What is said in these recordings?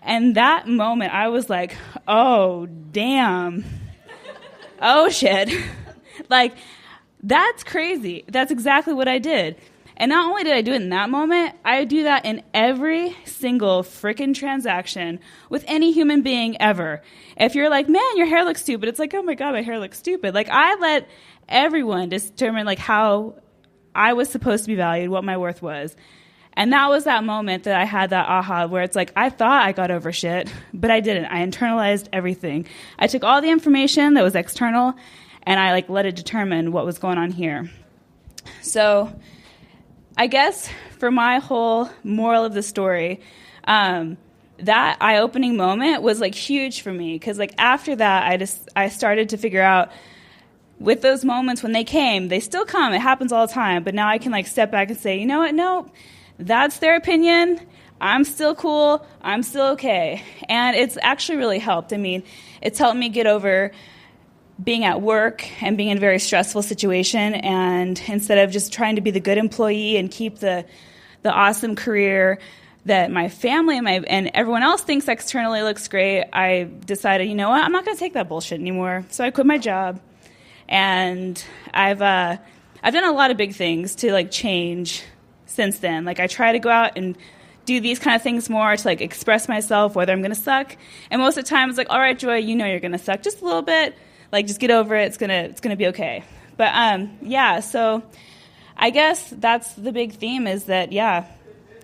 And that moment, I was like, oh, damn. Oh, shit. Like, that's crazy. That's exactly what I did. And not only did I do it in that moment, I do that in every single freaking transaction with any human being ever. If you're like, man, your hair looks stupid, it's like, oh my God, my hair looks stupid. Like, I let everyone determine like how I was supposed to be valued, what my worth was. And that was that moment that I had that aha where it's like, I thought I got over shit, but I didn't. I internalized everything. I took all the information that was external and I like let it determine what was going on here. So I guess for my whole moral of the story, that eye-opening moment was like huge for me because like after that, I started to figure out with those moments when they came, they still come. It happens all the time. But now I can like step back and say, you know what? No, that's their opinion. I'm still cool. I'm still okay. And it's actually really helped. I mean, it's helped me get over being at work and being in a very stressful situation, and instead of just trying to be the good employee and keep the awesome career that my family and everyone else thinks externally looks great, I decided, you know what, I'm not going to take that bullshit anymore. So I quit my job, and I've done a lot of big things to like change since then. Like I try to go out and do these kind of things more to like express myself, whether I'm going to suck. And most of the time it's like, all right, Joy, you know you're going to suck just a little bit. Like, just get over it. It's gonna be okay. But yeah. So I guess that's the big theme is that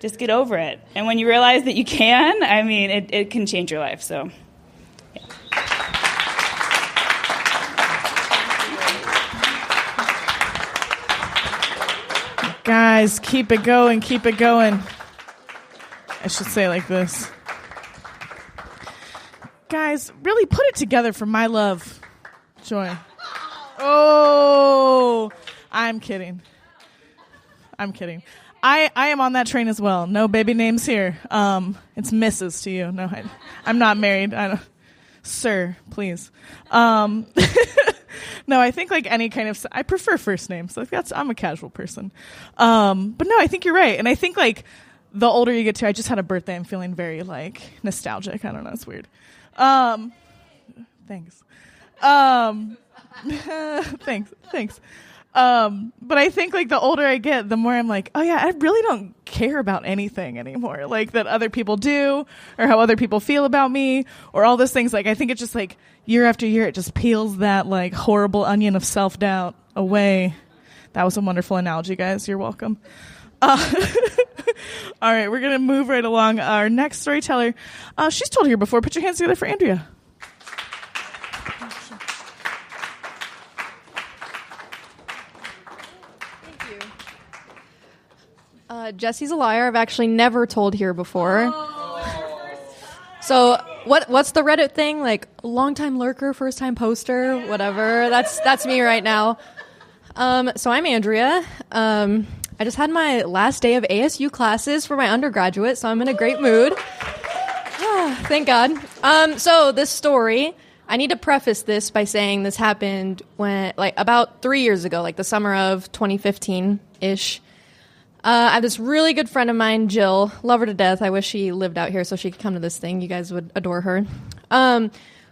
just get over it. And when you realize that you can, I mean, it can change your life. So. Yeah. Guys, keep it going. Keep it going. I should say it like this. Guys, really put it together for my love. Joy. Oh, I'm kidding. I am on that train as well. No baby names here. It's Mrs. to you. No, I'm not married. Sir, please. No, I think like any kind of, I prefer first names. Like I'm a casual person. But no, I think you're right. And I think like the older you get to, I just had a birthday. I'm feeling very like nostalgic. I don't know. It's weird. Thanks. Thanks. But I think like the older I get, the more I'm like, oh yeah, I really don't care about anything anymore. Like that other people do or how other people feel about me or all those things. Like, I think it's just like year after year, it just peels that like horrible onion of self-doubt away. That was a wonderful analogy, guys. You're welcome. All right. We're going to move right along. Our next storyteller, she's told here before. Put your hands together for Andrea. Jessie's a liar. I've actually never told here before. So what's the Reddit thing? Like long-time lurker, first-time poster, whatever. That's me right now. So I'm Andrea. I just had my last day of ASU classes for my undergraduate, so I'm in a great mood. Thank God. So this story, I need to preface this by saying this happened when, like, about 3 years ago, like the summer of 2015-ish. I have this really good friend of mine, Jill. Love her to death. I wish she lived out here so she could come to this thing. You guys would adore her.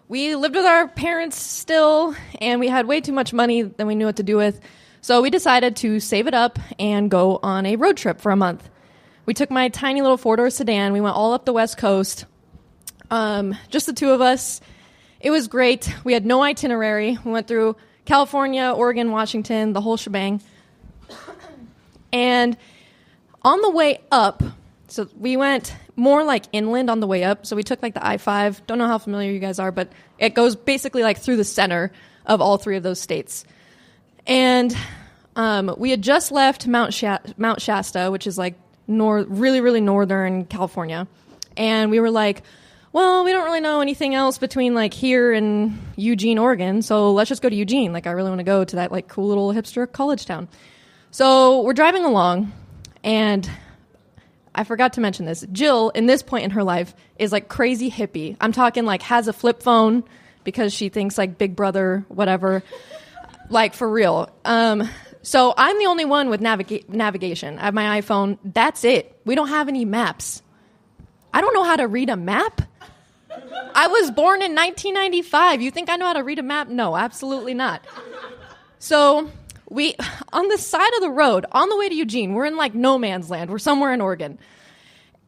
We lived with our parents still, and we had way too much money than we knew what to do with. So we decided to save it up and go on a road trip for a month. We took my tiny little four-door sedan. We went all up the West Coast. Just the two of us. It was great. We had no itinerary. We went through California, Oregon, Washington, the whole shebang. And on the way up, so we went more like inland on the way up. So we took like the I-5. Don't know how familiar you guys are, but it goes basically like through the center of all three of those states. And we had just left Mount Shasta, which is like really, really northern California. And we were like, well, we don't really know anything else between like here and Eugene, Oregon. So let's just go to Eugene. Like I really want to go to that like cool little hipster college town. So we're driving along, and I forgot to mention this. Jill, in this point in her life, is like crazy hippie. I'm talking like has a flip phone because she thinks like Big Brother, whatever, like for real. So I'm the only one with navigation. I have my iPhone. That's it. We don't have any maps. I don't know how to read a map. I was born in 1995. You think I know how to read a map? No, absolutely not. So we, on the side of the road, on the way to Eugene, we're in like no man's land. We're somewhere in Oregon.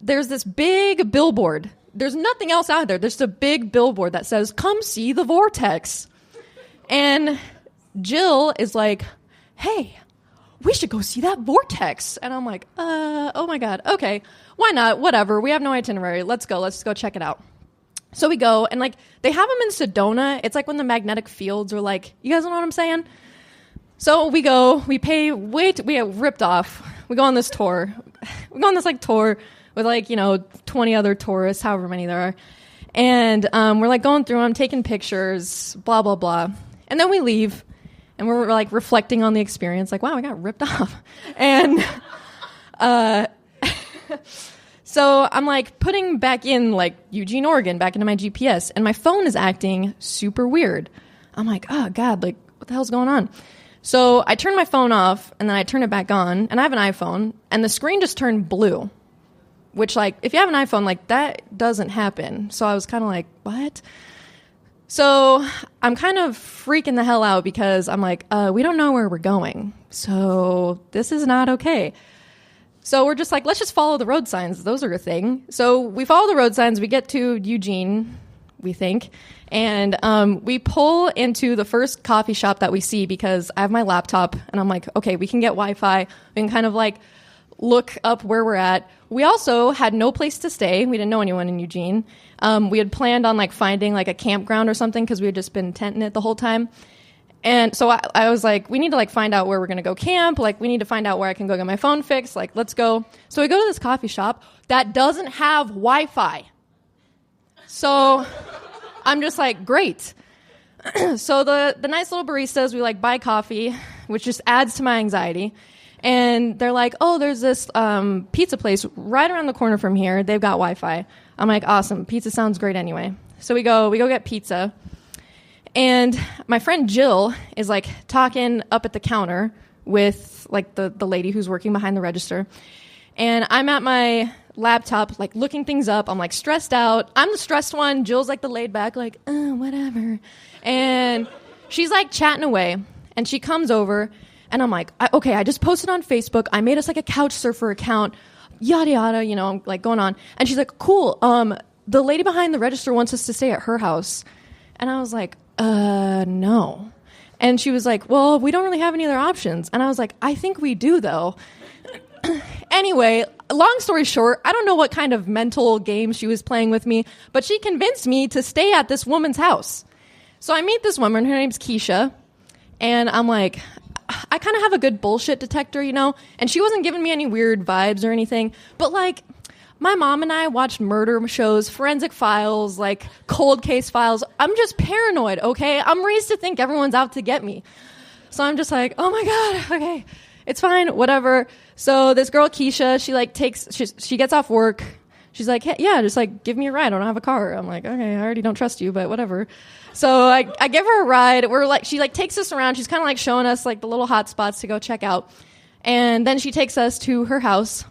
There's this big billboard. There's nothing else out there. There's just a big billboard that says, come see the vortex. And Jill is like, hey, we should go see that vortex. And I'm like, oh my God. Okay, why not? Whatever. We have no itinerary. Let's go. Let's go check it out. So we go, and like they have them in Sedona. It's like when the magnetic fields are like, you guys know what I'm saying? So we go, we pay, we get ripped off. We go on this tour. We go on this like tour with like, 20 other tourists, however many there are. And we're like going through them, taking pictures, blah, blah, blah. And then we leave, and we're like reflecting on the experience, like, wow, I got ripped off. And so I'm like putting back in like Eugene, Oregon, back into my GPS, and my phone is acting super weird. I'm like, oh God, like what the hell's going on? So I turn my phone off, and then I turn it back on, and I have an iPhone, and the screen just turned blue, which like if you have an iPhone, like that doesn't happen. So I was kind of like, what? So I'm kind of freaking the hell out because I'm like, we don't know where we're going. So this is not okay. So we're just like, let's just follow the road signs. Those are a thing. So we follow the road signs. We get to Eugene, we think. And we pull into the first coffee shop that we see because I have my laptop. And I'm like, okay, we can get Wi-Fi. We can kind of like look up where we're at. We also had no place to stay. We didn't know anyone in Eugene. We had planned on like finding like a campground or something because we had just been tenting it the whole time. And so I was like, we need to like find out where we're going to go camp. Like we need to find out where I can go get my phone fixed. Like, let's go. So we go to this coffee shop that doesn't have Wi-Fi. So I'm just like, great. So the nice little baristas, we like buy coffee, which just adds to my anxiety. And they're like, oh, there's this pizza place right around the corner from here. They've got Wi-Fi. I'm like, awesome. Pizza sounds great anyway. So we go get pizza. And my friend Jill is like talking up at the counter with like the lady who's working behind the register. And I'm at my laptop, like looking things up. I'm like stressed out. I'm the stressed one. Jill's like the laid back, like, whatever. And she's like chatting away. And she comes over. And I'm like, okay, I just posted on Facebook. I made us like a couch surfer account, yada, yada, I'm like going on. And she's like, cool. The lady behind the register wants us to stay at her house. And I was like, no. And she was like, well, we don't really have any other options. And I was like, I think we do though. Anyway, long story short, I don't know what kind of mental game she was playing with me, but she convinced me to stay at this woman's house. So I meet this woman, her name's Keisha. And I'm like, I kind of have a good bullshit detector, and she wasn't giving me any weird vibes or anything. But like my mom and I watched murder shows, forensic files, like cold case files. I'm just paranoid, okay? I'm raised to think everyone's out to get me. So I'm just like, oh my God, okay, it's fine, whatever. So this girl, Keisha, she like she gets off work. She's like, hey, yeah, just like give me a ride. I don't have a car. I'm like, okay, I already don't trust you, but whatever. So I give her a ride. We're like, she like takes us around. She's kind of like showing us like the little hot spots to go check out. And then she takes us to her house.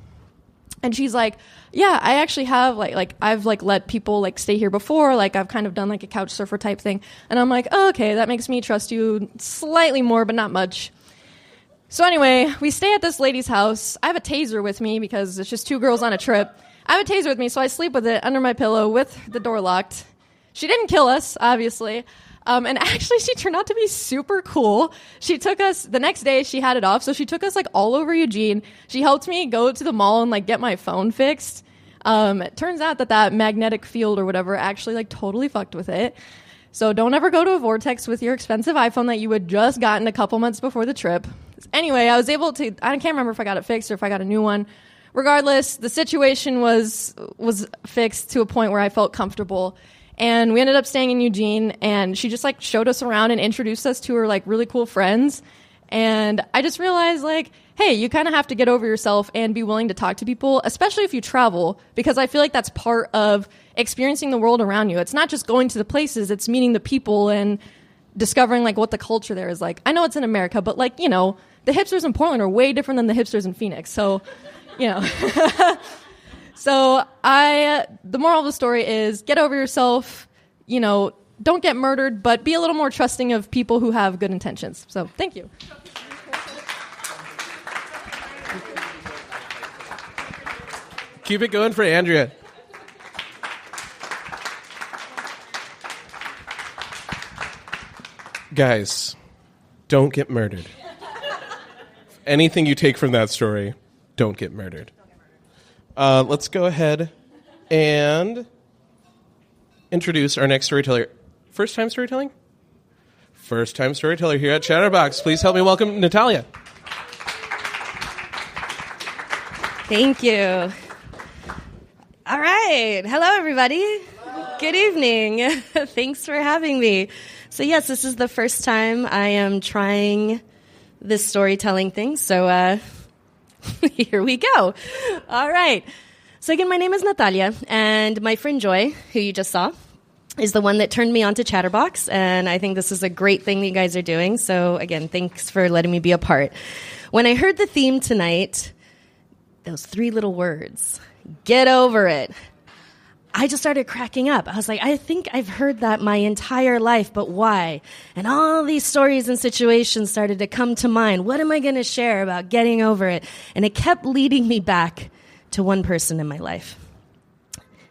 And she's like, yeah, I actually have like I've like let people like stay here before. Like I've kind of done like a couch surfer type thing. And I'm like, oh, okay, that makes me trust you slightly more, but not much. So anyway, we stay at this lady's house. I have a taser with me because it's just two girls on a trip. I have a taser with me, so I sleep with it under my pillow with the door locked. She didn't kill us, obviously. And actually, she turned out to be super cool. She took us, the next day, she had it off, so she took us, like, all over Eugene. She helped me go to the mall and, like, get my phone fixed. It turns out that magnetic field or whatever actually, like, totally fucked with it. So don't ever go to a vortex with your expensive iPhone that you had just gotten a couple months before the trip. Anyway, I was able to, I can't remember if I got it fixed or if I got a new one. Regardless, the situation was fixed to a point where I felt comfortable. And we ended up staying in Eugene, and she just like showed us around and introduced us to her like really cool friends. And I just realized like, hey, you kind of have to get over yourself and be willing to talk to people, especially if you travel, because I feel like that's part of experiencing the world around you. It's not just going to the places, it's meeting the people and discovering like what the culture there is like. I know it's in America, but like, the hipsters in Portland are way different than the hipsters in Phoenix. So, So the moral of the story is get over yourself, don't get murdered, but be a little more trusting of people who have good intentions. So thank you. Keep it going for Andrea. Guys, don't get murdered. Anything you take from that story, don't get murdered. Let's go ahead and introduce our next storyteller. First time storytelling? First time storyteller here at Chatterbox. Please help me welcome Natalia. Thank you. All right. Hello, everybody. Good evening. Thanks for having me. So, yes, this is the first time I am trying this storytelling thing. So, here we go. All right. So, again, my name is Natalia, and my friend Joy, who you just saw, is the one that turned me on to Chatterbox, and I think this is a great thing that you guys are doing. So, again, thanks for letting me be a part. When I heard the theme tonight, those 3 little words, get over it, I just started cracking up. I was like, I think I've heard that my entire life, but why? And all these stories and situations started to come to mind. What am I going to share about getting over it? And it kept leading me back to one person in my life.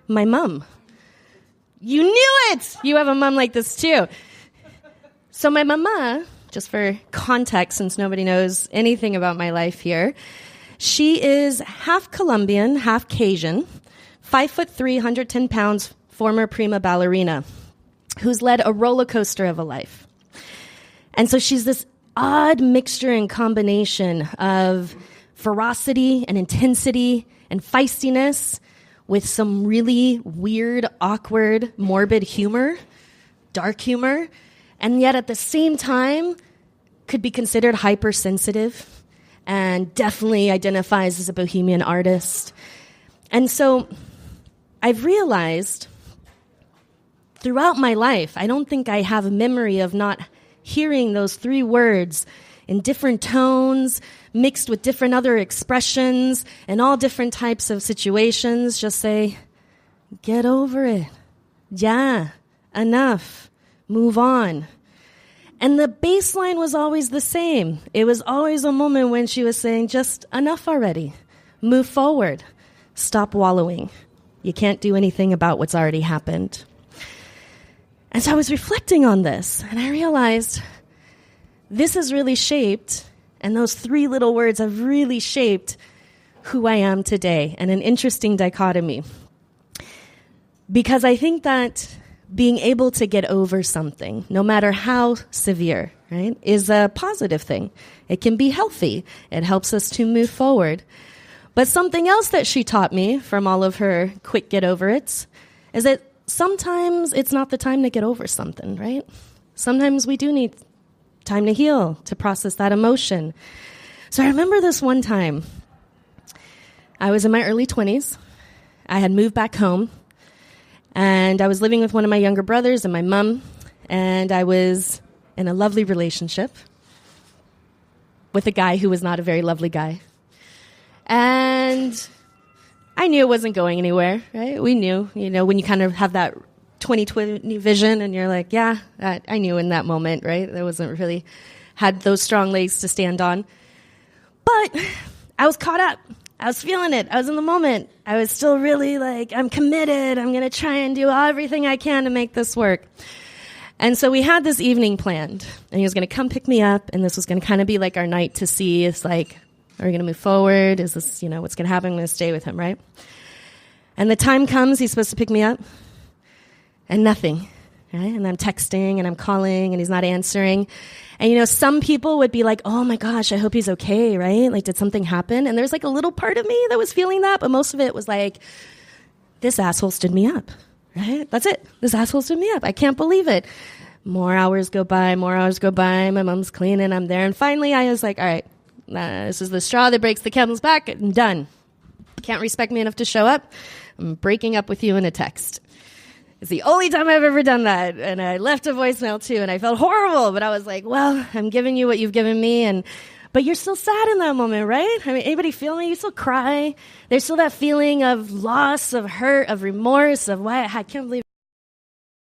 My mom. You knew it! You have a mom like this too. So my mama, just for context, since nobody knows anything about my life here, she is half Colombian, half Cajun, 5'3", 110 pounds, former prima ballerina, who's led a roller coaster of a life. And so she's this odd mixture and combination of ferocity and intensity and feistiness with some really weird, awkward, morbid humor, dark humor, and yet at the same time could be considered hypersensitive and definitely identifies as a bohemian artist. And so I've realized throughout my life, I don't think I have a memory of not hearing those 3 words in different tones, mixed with different other expressions, and all different types of situations. Just say, get over it. Yeah, enough. Move on. And the baseline was always the same. It was always a moment when she was saying, just enough already. Move forward. Stop wallowing. You can't do anything about what's already happened. And so I was reflecting on this, and I realized this has really shaped, and those 3 little words have really shaped who I am today, and an interesting dichotomy. Because I think that being able to get over something, no matter how severe, right, is a positive thing. It can be healthy. It helps us to move forward. But something else that she taught me from all of her quick get-over-its is that sometimes it's not the time to get over something, right? Sometimes we do need time to heal, to process that emotion. So I remember this one time. I was in my early 20s. I had moved back home, and I was living with one of my younger brothers and my mom, and I was in a lovely relationship with a guy who was not a very lovely guy. And I knew it wasn't going anywhere, right? We knew, when you kind of have that 20/20 vision and you're like, yeah, I knew in that moment, right? There wasn't really had those strong legs to stand on. But I was caught up. I was feeling it. I was in the moment. I was still really like, I'm committed. I'm going to try and do everything I can to make this work. And so we had this evening planned, and he was going to come pick me up, and this was going to kind of be like our night to see, it's like, are we going to move forward? Is this, what's going to happen? I'm going to stay with him, right? And the time comes, he's supposed to pick me up, and nothing, right? And I'm texting, and I'm calling, and he's not answering. And, some people would be like, oh, my gosh, I hope he's okay, right? Like, did something happen? And there's, like, a little part of me that was feeling that, but most of it was like, this asshole stood me up, right? That's it. This asshole stood me up. I can't believe it. More hours go by. My mom's cleaning. I'm there. And finally, I was like, all right. This is the straw that breaks the camel's back. I'm done. Can't respect me enough to show up. I'm breaking up with you in a text. It's the only time I've ever done that. And I left a voicemail too, and I felt horrible. But I was like, well, I'm giving you what you've given me. But you're still sad in that moment, right? I mean, anybody feel me? You still cry. There's still that feeling of loss, of hurt, of remorse, of why I can't believe